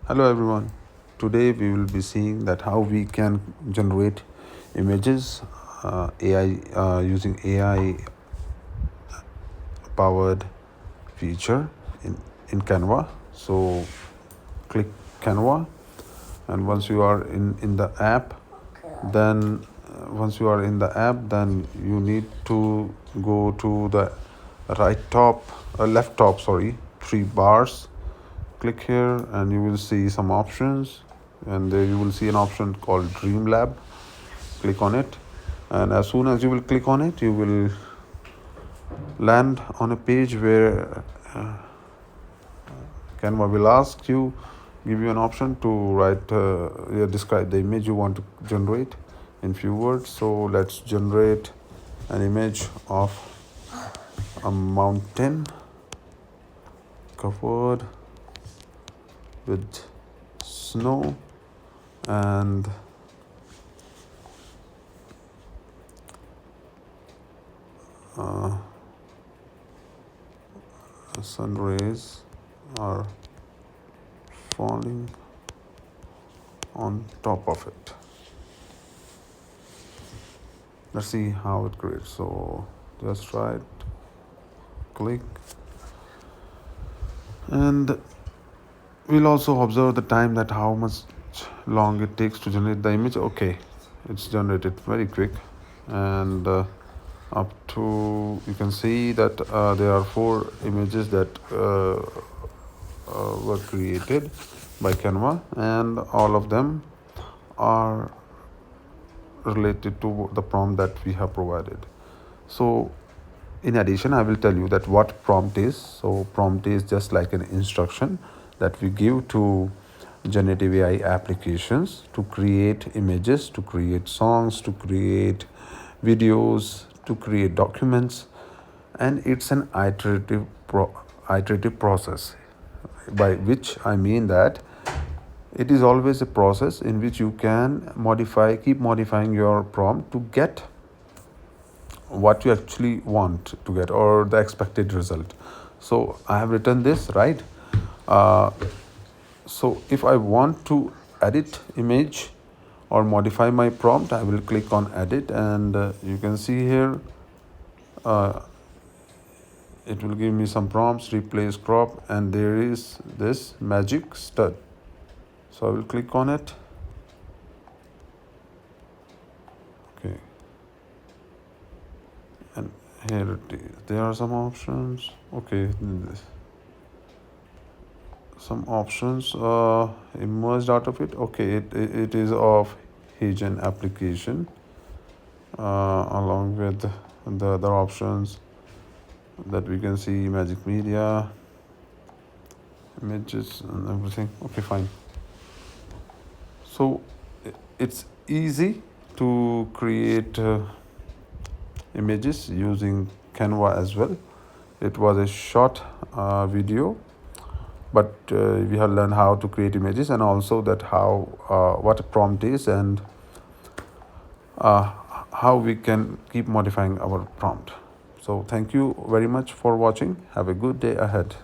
Hello everyone. Today we will be seeing that how we can generate images AI using AI powered feature in Canva. So click Canva, and once you are in the app, then once you are in the app, then you need to go to the left top, sorry, three bars. Click here and you will see some options, and there you will see an option called Dream Lab. Click on it, and as soon as you will click on it, you will land on a page where Canva will ask you, give you an option to describe the image you want to generate in few words. So let's generate an image of a mountain covered with snow and sun rays are falling on top of it. Let's see how it creates. So just try it, click, and we'll also observe the time, that how much long it takes to generate the image. Okay, it's generated very quick, and up to, you can see that there are 4 images that were created by Canva, and all of them are related to the prompt that we have provided. So in addition, I will tell you that what prompt is. So prompt is just like an instruction that we give to generative AI applications to create images, to create songs, to create videos, to create documents, and it's an iterative process, by which I mean that it is always a process in which you can keep modifying your prompt to get what you actually want to get, or the expected result. So I have written this, right? So if I want to edit image or modify my prompt, I will click on edit, and you can see here it will give me some prompts: replace, crop, and there is this magic stud. So I will click on it. Okay, and here it is. There are some options. Okay, some options emerged out of it. Okay, it is of Hagen application, along with the other options that we can see: magic media, images, and everything. Okay, fine. So it's easy to create images using Canva as well. It was a short video, but we have learned how to create images, and also that how what a prompt is, and how we can keep modifying our prompt. So thank you very much for watching. Have a good day ahead.